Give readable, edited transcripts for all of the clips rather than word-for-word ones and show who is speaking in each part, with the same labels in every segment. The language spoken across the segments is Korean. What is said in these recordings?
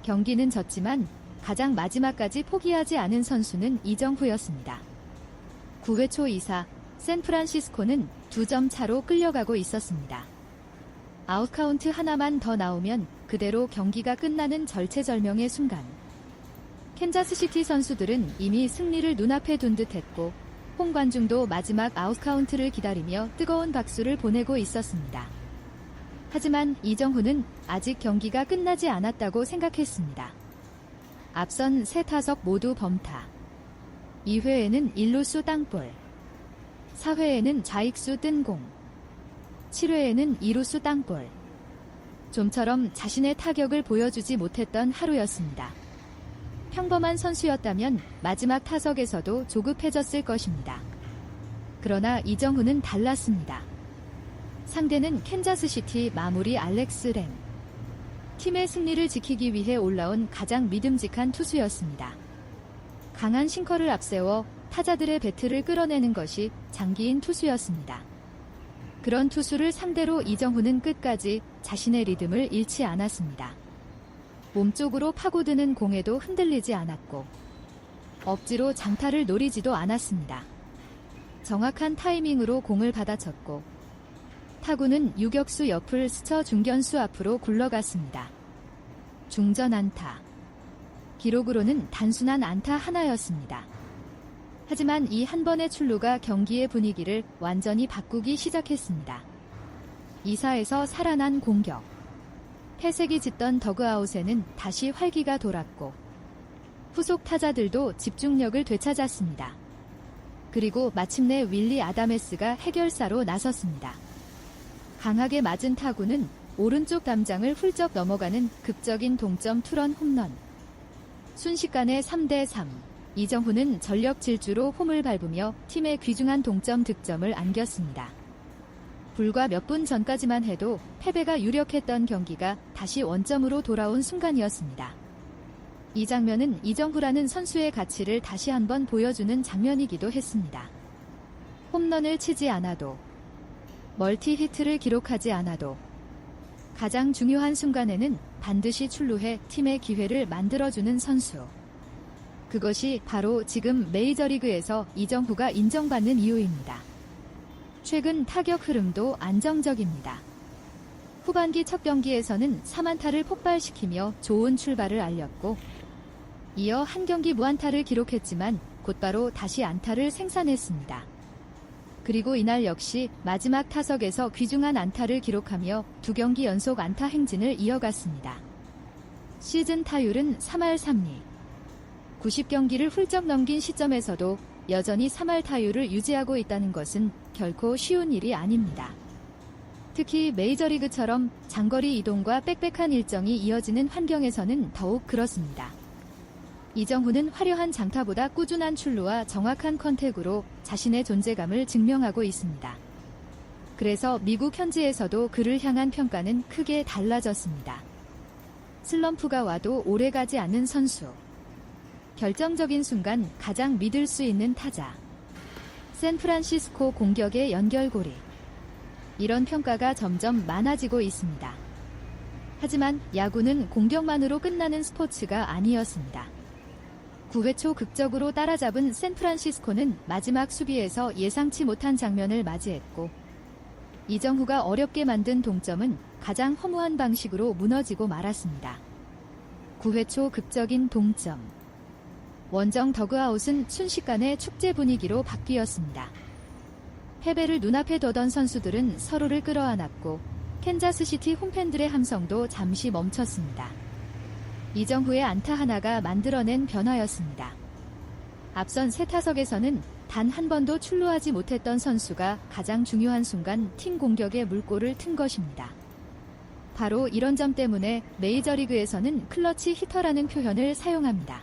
Speaker 1: 경기는 졌지만 가장 마지막까지 포기하지 않은 선수는 이정후였습니다. 9회 초 2사 샌프란시스코는 2점 차로 끌려가고 있었습니다. 아웃카운트 하나만 더 나오면 그대로 경기가 끝나는 절체절명의 순간. 캔자스시티 선수들은 이미 승리를 눈앞에 둔 듯했고 홈 관중도 마지막 아웃카운트를 기다리며 뜨거운 박수를 보내고 있었습니다. 하지만 이정후는 아직 경기가 끝나지 않았다고 생각했습니다. 앞선 세 타석 모두 범타. 2회에는 1루수 땅볼. 4회에는 좌익수 뜬공. 7회에는 2루수 땅볼. 좀처럼 자신의 타격을 보여주지 못했던 하루였습니다. 평범한 선수였다면 마지막 타석에서도 조급해졌을 것입니다. 그러나 이정후는 달랐습니다. 상대는 캔자스시티 마무리 알렉스 렌. 팀의 승리를 지키기 위해 올라온 가장 믿음직한 투수였습니다. 강한 싱커를 앞세워 타자들의 배트를 끌어내는 것이 장기인 투수였습니다. 그런 투수를 상대로 이정후는 끝까지 자신의 리듬을 잃지 않았습니다. 몸쪽으로 파고드는 공에도 흔들리지 않았고 억지로 장타를 노리지도 않았습니다. 정확한 타이밍으로 공을 받아쳤고 타구는 유격수 옆을 스쳐 중견수 앞으로 굴러갔습니다. 중전 안타. 기록으로는 단순한 안타 하나였습니다. 하지만 이 한 번의 출루가 경기의 분위기를 완전히 바꾸기 시작했습니다. 2사에서 살아난 공격. 패색이 짙던 더그아웃에는 다시 활기가 돌았고 후속 타자들도 집중력을 되찾았습니다. 그리고 마침내 윌리 아다메스가 해결사로 나섰습니다. 강하게 맞은 타구는 오른쪽 담장을 훌쩍 넘어가는 극적인 동점 투런 홈런. 순식간에 3대3. 이정후는 전력 질주로 홈을 밟으며 팀의 귀중한 동점 득점을 안겼습니다. 불과 몇 분 전까지만 해도 패배가 유력했던 경기가 다시 원점으로 돌아온 순간이었습니다. 이 장면은 이정후라는 선수의 가치를 다시 한번 보여주는 장면이기도 했습니다. 홈런을 치지 않아도, 멀티 히트를 기록하지 않아도 가장 중요한 순간에는 반드시 출루해 팀의 기회를 만들어주는 선수. 그것이 바로 지금 메이저리그에서 이정후가 인정받는 이유입니다. 최근 타격 흐름도 안정적입니다. 후반기 첫 경기에서는 3안타를 폭발시키며 좋은 출발을 알렸고 이어 한 경기 무안타를 기록했지만 곧바로 다시 안타를 생산했습니다. 그리고 이날 역시 마지막 타석에서 귀중한 안타를 기록하며 2경기 연속 안타 행진을 이어갔습니다. 시즌 타율은 3할 3리. 90경기를 훌쩍 넘긴 시점에서도 여전히 3할 타율을 유지하고 있다는 것은 결코 쉬운 일이 아닙니다. 특히 메이저리그처럼 장거리 이동과 빽빽한 일정이 이어지는 환경에서는 더욱 그렇습니다. 이정후는 화려한 장타보다 꾸준한 출루와 정확한 컨택으로 자신의 존재감을 증명하고 있습니다. 그래서 미국 현지에서도 그를 향한 평가는 크게 달라졌습니다. 슬럼프가 와도 오래가지 않는 선수. 결정적인 순간 가장 믿을 수 있는 타자. 샌프란시스코 공격의 연결고리. 이런 평가가 점점 많아지고 있습니다. 하지만 야구는 공격만으로 끝나는 스포츠가 아니었습니다. 9회 초 극적으로 따라잡은 샌프란시스코는 마지막 수비에서 예상치 못한 장면을 맞이했고 이정후가 어렵게 만든 동점은 가장 허무한 방식으로 무너지고 말았습니다. 9회 초 극적인 동점. 원정 더그아웃은 순식간에 축제 분위기로 바뀌었습니다. 패배를 눈앞에 두던 선수들은 서로를 끌어안았고 캔자스시티 홈팬들의 함성도 잠시 멈췄습니다. 이정후의 안타 하나가 만들어낸 변화였습니다. 앞선 세 타석에서는 단 한 번도 출루하지 못했던 선수가 가장 중요한 순간 팀 공격에 물꼬를 튼 것입니다. 바로 이런 점 때문에 메이저리그에서는 클러치 히터라는 표현을 사용합니다.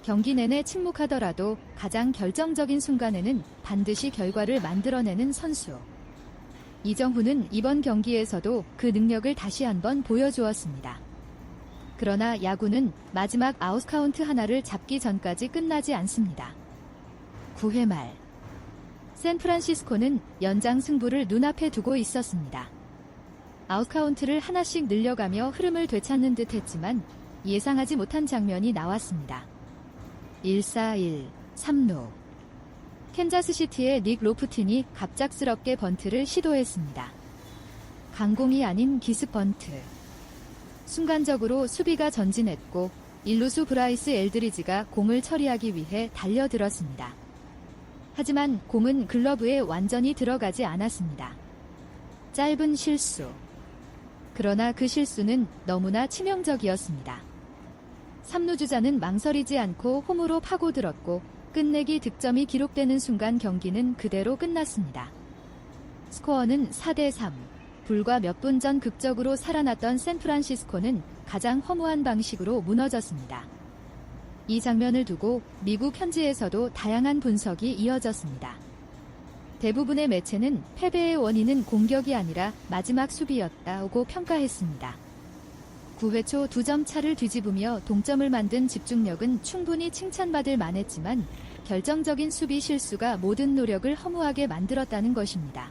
Speaker 1: 경기 내내 침묵하더라도 가장 결정적인 순간에는 반드시 결과를 만들어내는 선수. 이정후는 이번 경기에서도 그 능력을 다시 한번 보여주었습니다. 그러나 야구는 마지막 아웃카운트 하나를 잡기 전까지 끝나지 않습니다. 9회 말. 샌프란시스코는 연장 승부를 눈앞에 두고 있었습니다. 아웃카운트를 하나씩 늘려가며 흐름을 되찾는 듯 했지만 예상하지 못한 장면이 나왔습니다. 1-4-1, 3루. 캔자스시티의 닉 로프틴이 갑작스럽게 번트를 시도했습니다. 강공이 아닌 기습 번트. 순간적으로 수비가 전진했고 1루수 브라이스 엘드리지가 공을 처리하기 위해 달려들었습니다. 하지만 공은 글러브에 완전히 들어가지 않았습니다. 짧은 실수. 그러나 그 실수는 너무나 치명적이었습니다. 3루 주자는 망설이지 않고 홈으로 파고들었고 끝내기 득점이 기록되는 순간 경기는 그대로 끝났습니다. 스코어는 4-3. 불과 몇 분 전 극적으로 살아났던 샌프란시스코는 가장 허무한 방식으로 무너졌습니다. 이 장면을 두고 미국 현지에서도 다양한 분석이 이어졌습니다. 대부분의 매체는 패배의 원인은 공격이 아니라 마지막 수비였다고 평가했습니다. 9회 초 2점 차를 뒤집으며 동점을 만든 집중력은 충분히 칭찬받을 만했지만 결정적인 수비 실수가 모든 노력을 허무하게 만들었다는 것입니다.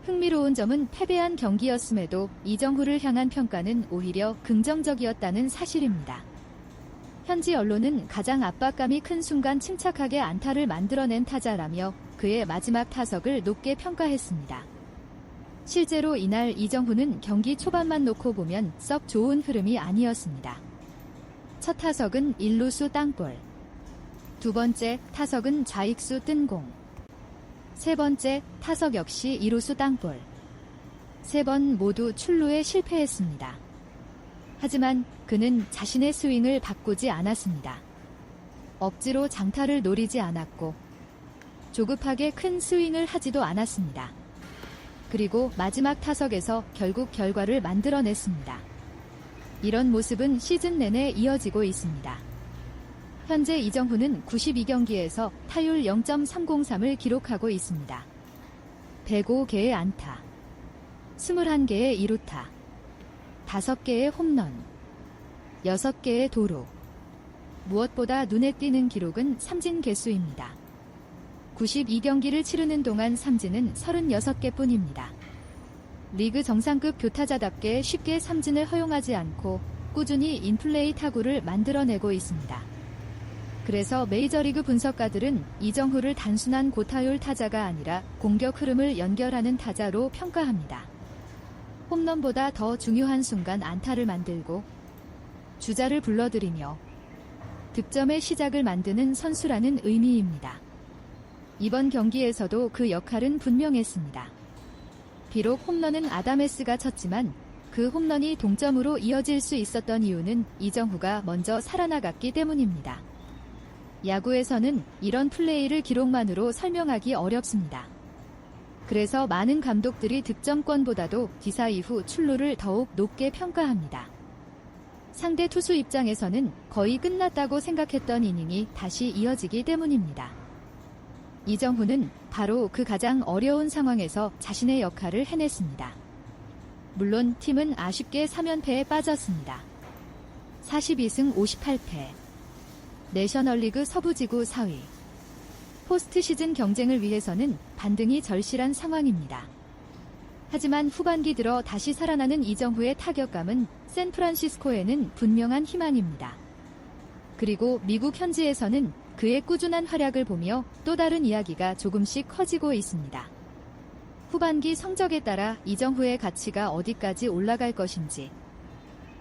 Speaker 1: 흥미로운 점은 패배한 경기였음에도 이정후를 향한 평가는 오히려 긍정적이었다는 사실입니다. 현지 언론은 가장 압박감이 큰 순간 침착하게 안타를 만들어낸 타자라며 그의 마지막 타석을 높게 평가했습니다. 실제로 이날 이정후는 경기 초반만 놓고 보면 썩 좋은 흐름이 아니었습니다. 첫 타석은 1루수 땅볼, 두 번째 타석은 좌익수 뜬공, 세 번째 타석 역시 2루수 땅볼, 세 번 모두 출루에 실패했습니다. 하지만 그는 자신의 스윙을 바꾸지 않았습니다. 억지로 장타를 노리지 않았고 조급하게 큰 스윙을 하지도 않았습니다. 그리고 마지막 타석에서 결국 결과를 만들어냈습니다. 이런 모습은 시즌 내내 이어지고 있습니다. 현재 이정후는 92경기에서 타율 0.303을 기록하고 있습니다. 105개의 안타, 21개의 2루타, 5개의 홈런, 6개의 도루. 무엇보다 눈에 띄는 기록은 삼진 개수입니다. 92경기를 치르는 동안 삼진은 36개 뿐입니다. 리그 정상급 교타자답게 쉽게 삼진을 허용하지 않고 꾸준히 인플레이 타구를 만들어내고 있습니다. 그래서 메이저리그 분석가들은 이정후를 단순한 고타율 타자가 아니라 공격 흐름을 연결하는 타자로 평가합니다. 홈런보다 더 중요한 순간 안타를 만들고 주자를 불러들이며 득점의 시작을 만드는 선수라는 의미입니다. 이번 경기에서도 그 역할은 분명했습니다. 비록 홈런은 아다메스가 쳤지만 그 홈런이 동점으로 이어질 수 있었던 이유는 이정후가 먼저 살아나갔기 때문입니다. 야구에서는 이런 플레이를 기록만으로 설명하기 어렵습니다. 그래서 많은 감독들이 득점권보다도 기사 이후 출루를 더욱 높게 평가합니다. 상대 투수 입장에서는 거의 끝났다고 생각했던 이닝이 다시 이어지기 때문입니다. 이정후는 바로 그 가장 어려운 상황에서 자신의 역할을 해냈습니다. 물론 팀은 아쉽게 3연패에 빠졌습니다. 42승 58패. 내셔널리그 서부지구 4위. 포스트 시즌 경쟁을 위해서는 반등이 절실한 상황입니다. 하지만 후반기 들어 다시 살아나는 이정후의 타격감은 샌프란시스코에는 분명한 희망입니다. 그리고 미국 현지에서는 그의 꾸준한 활약을 보며 또 다른 이야기가 조금씩 커지고 있습니다. 후반기 성적에 따라 이정후의 가치가 어디까지 올라갈 것인지,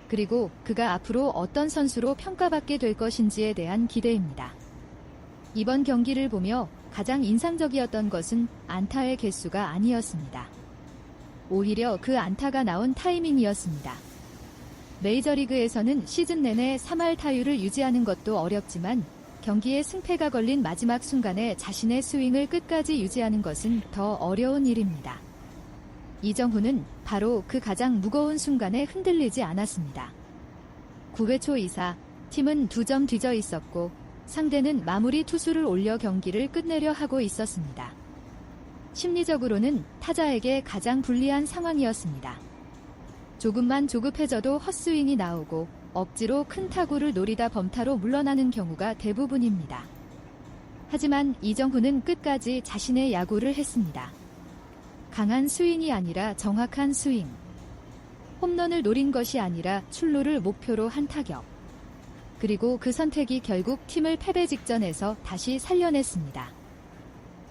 Speaker 1: 그리고 그가 앞으로 어떤 선수로 평가받게 될 것인지에 대한 기대입니다. 이번 경기를 보며 가장 인상적이었던 것은 안타의 개수가 아니었습니다. 오히려 그 안타가 나온 타이밍이었습니다. 메이저리그에서는 시즌 내내 3할 타율을 유지하는 것도 어렵지만 경기에 승패가 걸린 마지막 순간에 자신의 스윙을 끝까지 유지하는 것은 더 어려운 일입니다. 이정후는 바로 그 가장 무거운 순간에 흔들리지 않았습니다. 9회 초 2사, 팀은 2점 뒤져 있었고 상대는 마무리 투수를 올려 경기를 끝내려 하고 있었습니다. 심리적으로는 타자에게 가장 불리한 상황이었습니다. 조금만 조급해져도 헛스윙이 나오고 억지로 큰 타구를 노리다 범타로 물러나는 경우가 대부분입니다. 하지만 이정후는 끝까지 자신의 야구를 했습니다. 강한 스윙이 아니라 정확한 스윙. 홈런을 노린 것이 아니라 출루를 목표로 한 타격. 그리고 그 선택이 결국 팀을 패배 직전에서 다시 살려냈습니다.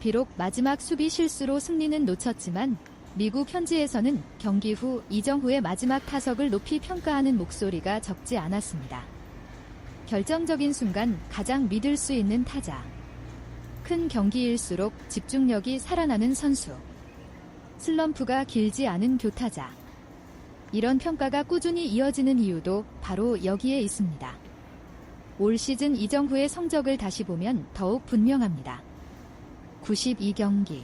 Speaker 1: 비록 마지막 수비 실수로 승리는 놓쳤지만 미국 현지에서는 경기 후 이정후의 마지막 타석을 높이 평가하는 목소리가 적지 않았습니다. 결정적인 순간 가장 믿을 수 있는 타자. 큰 경기일수록 집중력이 살아나는 선수. 슬럼프가 길지 않은 교타자. 이런 평가가 꾸준히 이어지는 이유도 바로 여기에 있습니다. 올 시즌 이정후의 성적을 다시 보면 더욱 분명합니다. 92경기.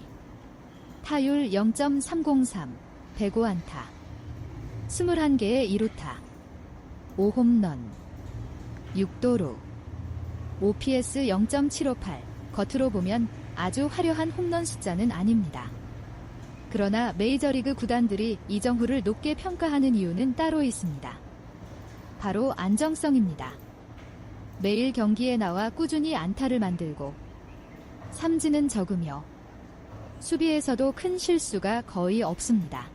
Speaker 1: 타율 0.303, 105안타. 21개의 2루타. 5홈런. 6도루. OPS 0.758. 겉으로 보면 아주 화려한 홈런 숫자는 아닙니다. 그러나 메이저리그 구단들이 이정후를 높게 평가하는 이유는 따로 있습니다. 바로 안정성입니다. 매일 경기에 나와 꾸준히 안타를 만들고 삼진은 적으며 수비에서도 큰 실수가 거의 없습니다.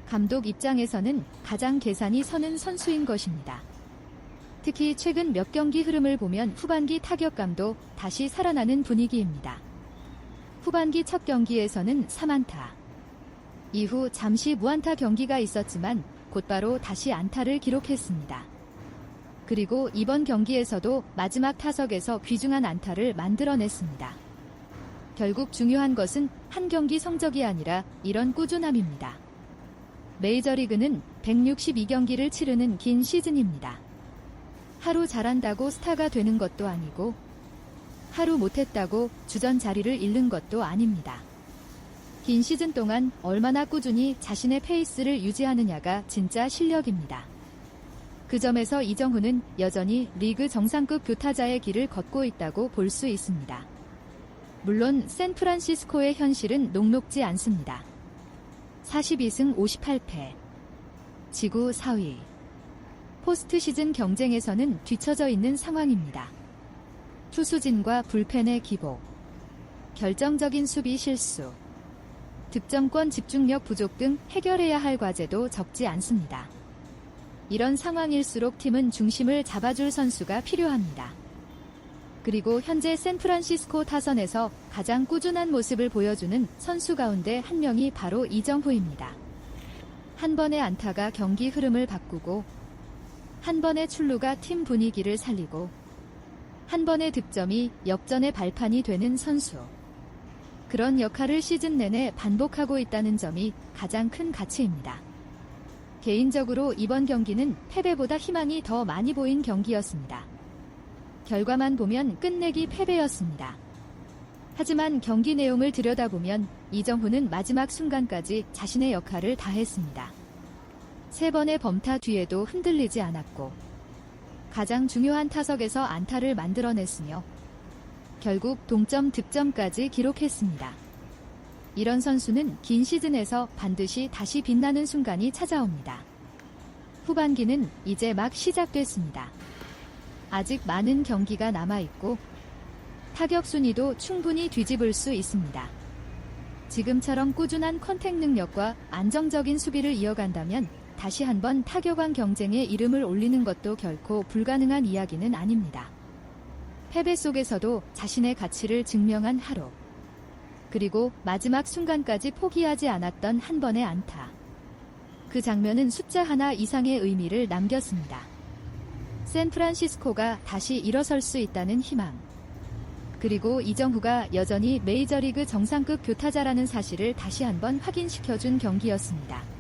Speaker 1: 감독 입장에서는 가장 계산이 서는 선수인 것입니다. 특히 최근 몇 경기 흐름을 보면 후반기 타격감도 다시 살아나는 분위기입니다. 후반기 첫 경기에서는 3안타. 이후 잠시 무안타 경기가 있었지만 곧바로 다시 안타를 기록했습니다. 그리고 이번 경기에서도 마지막 타석에서 귀중한 안타를 만들어냈습니다. 결국 중요한 것은 한 경기 성적이 아니라 이런 꾸준함입니다. 메이저리그는 162경기를 치르는 긴 시즌입니다. 하루 잘한다고 스타가 되는 것도 아니고 하루 못했다고 주전 자리를 잃는 것도 아닙니다. 긴 시즌 동안 얼마나 꾸준히 자신의 페이스를 유지하느냐가 진짜 실력입니다. 그 점에서 이정후는 여전히 리그 정상급 교타자의 길을 걷고 있다고 볼 수 있습니다. 물론 샌프란시스코의 현실은 녹록지 않습니다. 42승 58패. 지구 4위. 포스트 시즌 경쟁에서는 뒤처져 있는 상황입니다. 투수진과 불펜의 기복. 결정적인 수비 실수. 득점권 집중력 부족 등 해결해야 할 과제도 적지 않습니다. 이런 상황일수록 팀은 중심을 잡아줄 선수가 필요합니다. 그리고 현재 샌프란시스코 타선에서 가장 꾸준한 모습을 보여주는 선수 가운데 한 명이 바로 이정후입니다. 한 번의 안타가 경기 흐름을 바꾸고 한 번의 출루가 팀 분위기를 살리고 한 번의 득점이 역전의 발판이 되는 선수. 그런 역할을 시즌 내내 반복하고 있다는 점이 가장 큰 가치입니다. 개인적으로 이번 경기는 패배보다 희망이 더 많이 보인 경기였습니다. 결과만 보면 끝내기 패배였습니다. 하지만 경기 내용을 들여다보면 이정후는 마지막 순간까지 자신의 역할을 다했습니다. 3번의 범타 뒤에도 흔들리지 않았고 가장 중요한 타석에서 안타를 만들어냈으며 결국 동점 득점까지 기록했습니다. 이런 선수는 긴 시즌에서 반드시 다시 빛나는 순간이 찾아옵니다. 후반기는 이제 막 시작됐습니다. 아직 많은 경기가 남아있고 타격 순위도 충분히 뒤집을 수 있습니다. 지금처럼 꾸준한 컨택 능력과 안정적인 수비를 이어간다면 다시 한번 타격왕 경쟁에 이름을 올리는 것도 결코 불가능한 이야기는 아닙니다. 패배 속에서도 자신의 가치를 증명한 하루. 그리고 마지막 순간까지 포기하지 않았던 한 번의 안타. 그 장면은 숫자 하나 이상의 의미를 남겼습니다. 샌프란시스코가 다시 일어설 수 있다는 희망. 그리고 이정후가 여전히 메이저리그 정상급 교타자라는 사실을 다시 한번 확인시켜준 경기였습니다.